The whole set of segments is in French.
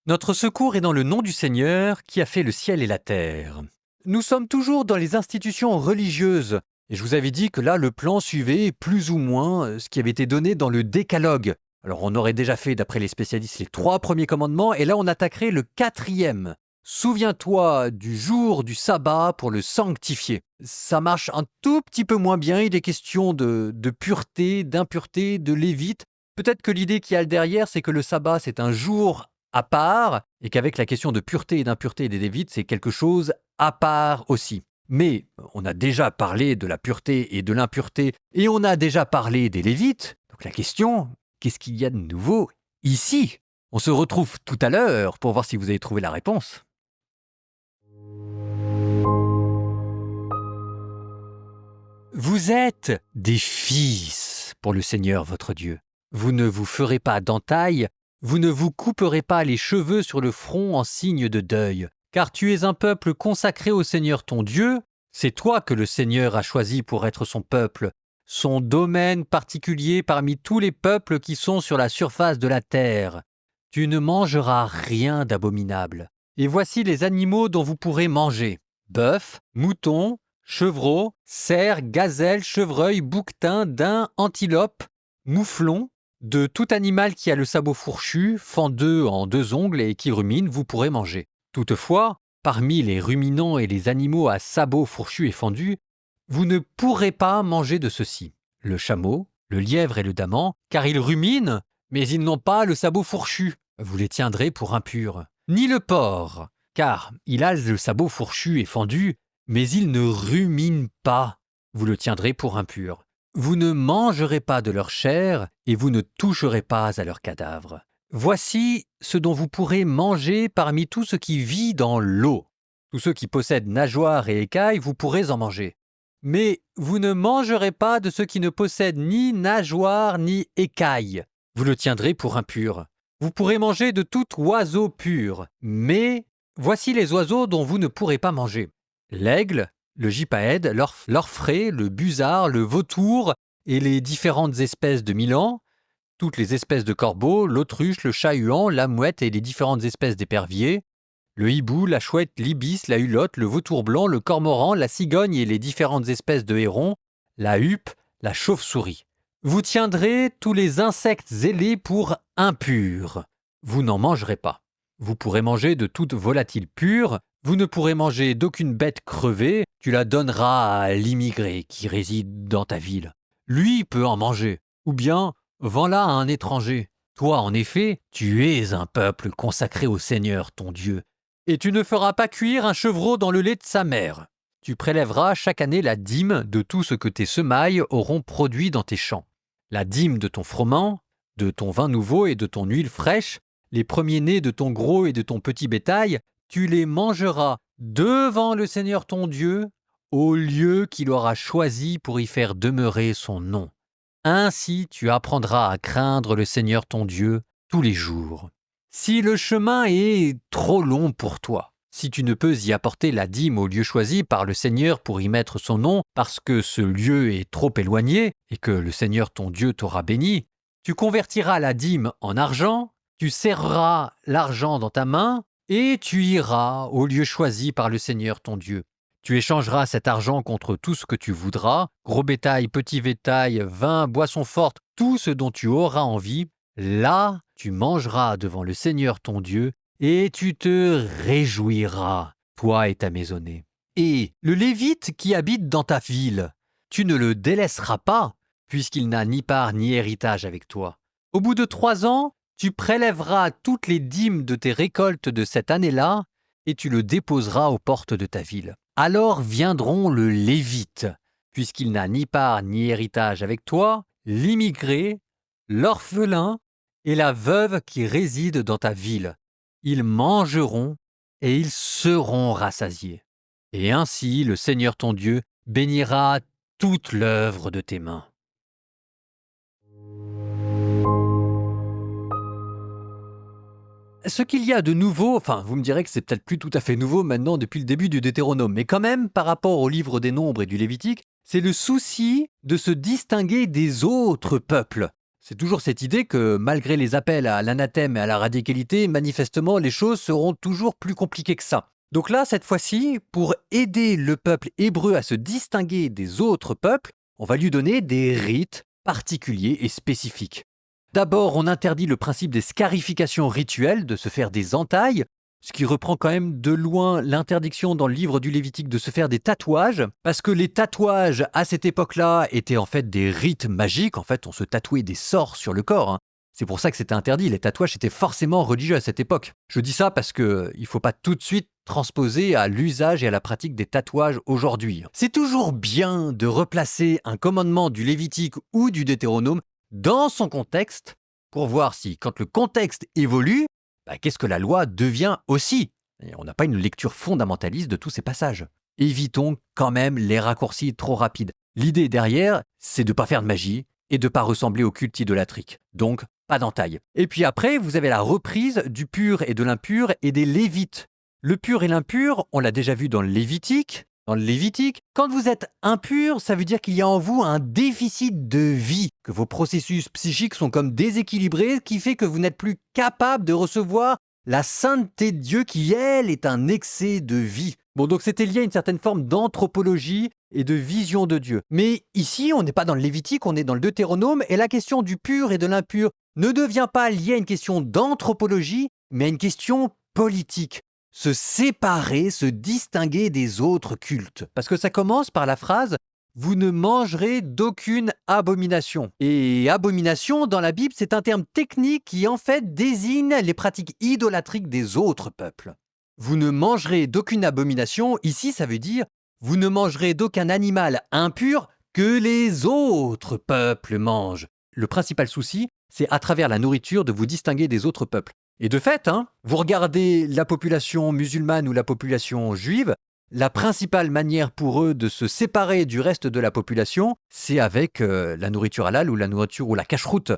Notre secours est dans le nom du Seigneur qui a fait le ciel et la terre. Nous sommes toujours dans les institutions religieuses. Et je vous avais dit que là, le plan suivait plus ou moins ce qui avait été donné dans le décalogue. Alors on aurait déjà fait, d'après les spécialistes, les 3 premiers commandements, et là on attaquerait le 4e. Souviens-toi du jour du sabbat pour le sanctifier. Ça marche un tout petit peu moins bien, il est question de pureté, d'impureté, de lévite. Peut-être que l'idée qu'il y a derrière, c'est que le sabbat, c'est un jour à part, et qu'avec la question de pureté et d'impureté des Lévites, c'est quelque chose à part aussi. Mais on a déjà parlé de la pureté et de l'impureté, et on a déjà parlé des Lévites. Donc la question, qu'est-ce qu'il y a de nouveau ici? On se retrouve tout à l'heure pour voir si vous avez trouvé la réponse. Vous êtes des fils pour le Seigneur votre Dieu. Vous ne vous ferez pas d'entaille, vous ne vous couperez pas les cheveux sur le front en signe de deuil, car tu es un peuple consacré au Seigneur ton Dieu, c'est toi que le Seigneur a choisi pour être son peuple, son domaine particulier parmi tous les peuples qui sont sur la surface de la terre. Tu ne mangeras rien d'abominable. Et voici les animaux dont vous pourrez manger: bœuf, mouton, chevreau, cerf, gazelle, chevreuil, bouquetin, daim, antilope, mouflon. De tout animal qui a le sabot fourchu, fendeux en 2 ongles et qui rumine, vous pourrez manger. Toutefois, parmi les ruminants et les animaux à sabots fourchus et fendus, vous ne pourrez pas manger de ceux-ci: le chameau, le lièvre et le daman, car ils ruminent, mais ils n'ont pas le sabot fourchu. Vous les tiendrez pour impurs. Ni le porc, car il a le sabot fourchu et fendu, mais il ne rumine pas. Vous le tiendrez pour impur. Vous ne mangerez pas de leur chair, et vous ne toucherez pas à leurs cadavres. Voici ce dont vous pourrez manger parmi tout ce qui vit dans l'eau. Tous ceux qui possèdent nageoires et écailles, vous pourrez en manger. Mais vous ne mangerez pas de ceux qui ne possèdent ni nageoires ni écailles. Vous le tiendrez pour impur. Vous pourrez manger de tout oiseau pur, mais voici les oiseaux dont vous ne pourrez pas manger: l'aigle, le gypaède, l'orfraie, le busard, le vautour et les différentes espèces de milan, toutes les espèces de corbeaux, l'autruche, le chat-huant, la mouette et les différentes espèces d'éperviers, le hibou, la chouette, l'ibis, la hulotte, le vautour blanc, le cormoran, la cigogne et les différentes espèces de hérons, la huppe, la chauve-souris. Vous tiendrez tous les insectes ailés pour impurs. Vous n'en mangerez pas. Vous pourrez manger de toute volatile pure. Vous ne pourrez manger d'aucune bête crevée. Tu la donneras à l'immigré qui réside dans ta ville. Lui peut en manger. Ou bien, vends-la à un étranger. Toi, en effet, tu es un peuple consacré au Seigneur ton Dieu. Et tu ne feras pas cuire un chevreau dans le lait de sa mère. Tu prélèveras chaque année la dîme de tout ce que tes semailles auront produit dans tes champs. La dîme de ton froment, de ton vin nouveau et de ton huile fraîche, les premiers-nés de ton gros et de ton petit bétail, tu les mangeras devant le Seigneur ton Dieu, au lieu qu'il aura choisi pour y faire demeurer son nom. Ainsi tu apprendras à craindre le Seigneur ton Dieu tous les jours. Si le chemin est trop long pour toi, si tu ne peux y apporter la dîme au lieu choisi par le Seigneur pour y mettre son nom, parce que ce lieu est trop éloigné et que le Seigneur ton Dieu t'aura béni, tu convertiras la dîme en argent, tu serreras l'argent dans ta main et tu iras au lieu choisi par le Seigneur ton Dieu. Tu échangeras cet argent contre tout ce que tu voudras: gros bétail, petit bétail, vin, boisson forte, tout ce dont tu auras envie. Là, tu mangeras devant le Seigneur ton Dieu et tu te réjouiras, toi et ta maisonnée. Et le Lévite qui habite dans ta ville, tu ne le délaisseras pas, puisqu'il n'a ni part ni héritage avec toi. Au bout de 3 ans, tu prélèveras toutes les dîmes de tes récoltes de cette année-là et tu le déposeras aux portes de ta ville. Alors viendront le Lévite, puisqu'il n'a ni part ni héritage avec toi, l'immigré, l'orphelin et la veuve qui résident dans ta ville. Ils mangeront et ils seront rassasiés. Et ainsi le Seigneur ton Dieu bénira toute l'œuvre de tes mains. Ce qu'il y a de nouveau, enfin vous me direz que c'est peut-être plus tout à fait nouveau maintenant depuis le début du Deutéronome, mais quand même par rapport au livre des Nombres et du Lévitique, c'est le souci de se distinguer des autres peuples. C'est toujours cette idée que, malgré les appels à l'anathème et à la radicalité, manifestement, les choses seront toujours plus compliquées que ça. Donc là, cette fois-ci, pour aider le peuple hébreu à se distinguer des autres peuples, on va lui donner des rites particuliers et spécifiques. D'abord, on interdit le principe des scarifications rituelles, de se faire des entailles, ce qui reprend quand même de loin l'interdiction dans le livre du Lévitique de se faire des tatouages, parce que les tatouages à cette époque-là étaient en fait des rites magiques, en fait on se tatouait des sorts sur le corps. C'est pour ça que c'était interdit, les tatouages étaient forcément religieux à cette époque. Je dis ça parce qu'il ne faut pas tout de suite transposer à l'usage et à la pratique des tatouages aujourd'hui. C'est toujours bien de replacer un commandement du Lévitique ou du Deutéronome dans son contexte pour voir si, quand le contexte évolue, qu'est-ce que la loi devient aussi? Et on n'a pas une lecture fondamentaliste de tous ces passages. Évitons quand même les raccourcis trop rapides. L'idée derrière, c'est de ne pas faire de magie et de ne pas ressembler au culte idolâtrique. Donc, pas d'entaille. Et puis après, vous avez la reprise du pur et de l'impur et des Lévites. Le pur et l'impur, on l'a déjà vu dans le Lévitique. Dans le Lévitique, quand vous êtes impur, ça veut dire qu'il y a en vous un déficit de vie, que vos processus psychiques sont comme déséquilibrés, qui fait que vous n'êtes plus capable de recevoir la sainteté de Dieu qui, elle, est un excès de vie. Bon, donc c'était lié à une certaine forme d'anthropologie et de vision de Dieu. Mais ici, on n'est pas dans le Lévitique, on est dans le Deutéronome, et la question du pur et de l'impur ne devient pas liée à une question d'anthropologie, mais à une question politique. Se séparer, se distinguer des autres cultes. Parce que ça commence par la phrase « Vous ne mangerez d'aucune abomination ». Et abomination, dans la Bible, c'est un terme technique qui en fait désigne les pratiques idolâtriques des autres peuples. Vous ne mangerez d'aucune abomination, ici ça veut dire « Vous ne mangerez d'aucun animal impur que les autres peuples mangent ». Le principal souci, c'est à travers la nourriture de vous distinguer des autres peuples. Et de fait, vous regardez la population musulmane ou la population juive, la principale manière pour eux de se séparer du reste de la population, c'est avec la nourriture halal ou la nourriture ou la cacheroute.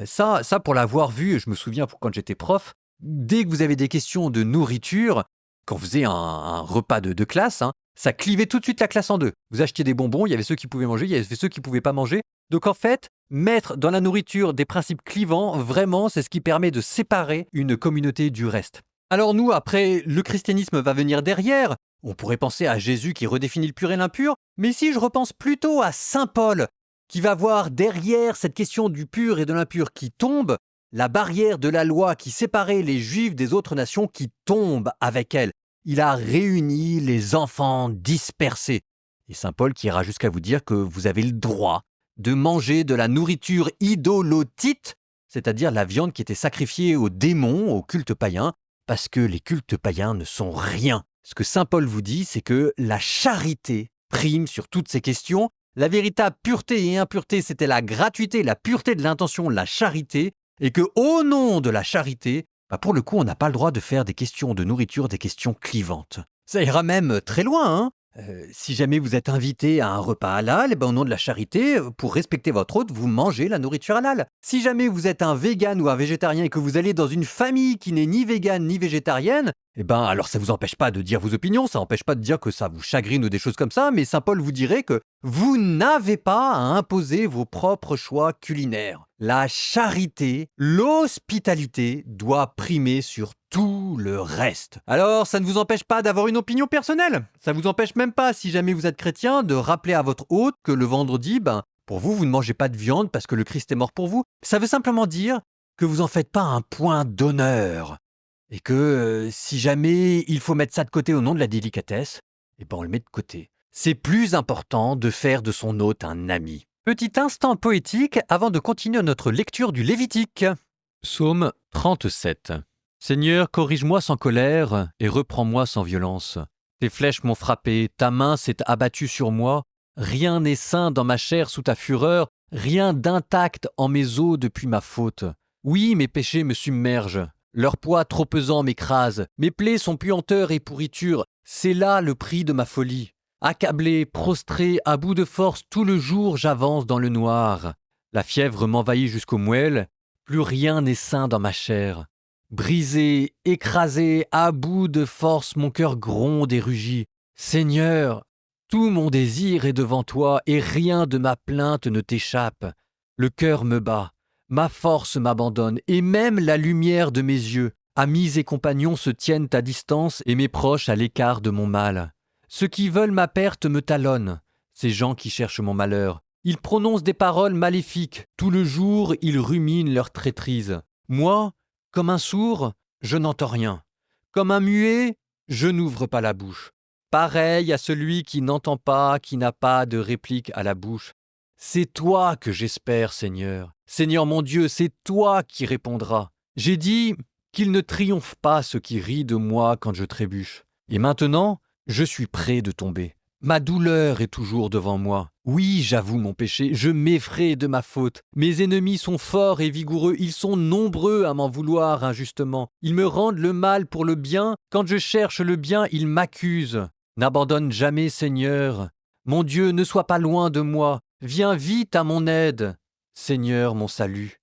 Ça, pour l'avoir vu, je me souviens quand j'étais prof, dès que vous avez des questions de nourriture, quand vous faisiez un repas de classe, ça clivait tout de suite la classe en deux. Vous achetiez des bonbons, il y avait ceux qui pouvaient manger, il y avait ceux qui ne pouvaient pas manger. Donc en fait, mettre dans la nourriture des principes clivants, vraiment, c'est ce qui permet de séparer une communauté du reste. Alors nous, après, le christianisme va venir derrière. On pourrait penser à Jésus qui redéfinit le pur et l'impur, mais ici je repense plutôt à Saint Paul, qui va voir derrière cette question du pur et de l'impur qui tombe, la barrière de la loi qui séparait les Juifs des autres nations qui tombe avec elle. Il a réuni les enfants dispersés. Et Saint Paul qui ira jusqu'à vous dire que vous avez le droit de manger de la nourriture idolotite, c'est-à-dire la viande qui était sacrifiée aux démons, aux cultes païens, parce que les cultes païens ne sont rien. Ce que Saint Paul vous dit, c'est que la charité prime sur toutes ces questions. La véritable pureté et impureté, c'était la gratuité, la pureté de l'intention, la charité, et que au nom de la charité, pour le coup, on n'a pas le droit de faire des questions de nourriture, des questions clivantes. Ça ira même très loin, si jamais vous êtes invité à un repas halal, au nom de la charité, pour respecter votre hôte, vous mangez la nourriture halal. Si jamais vous êtes un vegan ou un végétarien et que vous allez dans une famille qui n'est ni végane ni végétarienne, alors ça vous empêche pas de dire vos opinions, ça empêche pas de dire que ça vous chagrine ou des choses comme ça, mais Saint Paul vous dirait que vous n'avez pas à imposer vos propres choix culinaires. La charité, l'hospitalité doit primer sur tout le reste. Alors, ça ne vous empêche pas d'avoir une opinion personnelle. Ça vous empêche même pas, si jamais vous êtes chrétien, de rappeler à votre hôte que le vendredi, pour vous, vous ne mangez pas de viande parce que le Christ est mort pour vous. Ça veut simplement dire que vous en faites pas un point d'honneur. Et que si jamais il faut mettre ça de côté au nom de la délicatesse, on le met de côté. C'est plus important de faire de son hôte un ami. Petit instant poétique avant de continuer notre lecture du Lévitique. Psaume 37. Seigneur, corrige-moi sans colère et reprends-moi sans violence. Tes flèches m'ont frappé, ta main s'est abattue sur moi. Rien n'est sain dans ma chair sous ta fureur, rien d'intact en mes os depuis ma faute. Oui, mes péchés me submergent. Leur poids trop pesant m'écrase, mes plaies sont puanteur et pourriture, c'est là le prix de ma folie. Accablé, prostré, à bout de force, tout le jour j'avance dans le noir. La fièvre m'envahit jusqu'aux moelles, plus rien n'est sain dans ma chair. Brisé, écrasé, à bout de force, mon cœur gronde et rugit. Seigneur, tout mon désir est devant toi et rien de ma plainte ne t'échappe. Le cœur me bat, Ma force m'abandonne, et même la lumière de mes yeux. Amis et compagnons se tiennent à distance, et mes proches à l'écart de mon mal. Ceux qui veulent ma perte me talonnent, ces gens qui cherchent mon malheur. Ils prononcent des paroles maléfiques, tout le jour ils ruminent leur traîtrise. Moi, comme un sourd, je n'entends rien. Comme un muet, je n'ouvre pas la bouche. Pareil à celui qui n'entend pas, qui n'a pas de réplique à la bouche. C'est toi que j'espère, Seigneur. Seigneur mon Dieu, c'est toi qui répondras. J'ai dit qu'il ne triomphe pas ceux qui rient de moi quand je trébuche. Et maintenant, je suis près de tomber. Ma douleur est toujours devant moi. Oui, j'avoue mon péché, je m'effraie de ma faute. Mes ennemis sont forts et vigoureux, ils sont nombreux à m'en vouloir injustement. Ils me rendent le mal pour le bien, quand je cherche le bien, ils m'accusent. N'abandonne jamais, Seigneur. Mon Dieu, ne sois pas loin de moi. Viens vite à mon aide. Seigneur, mon salut.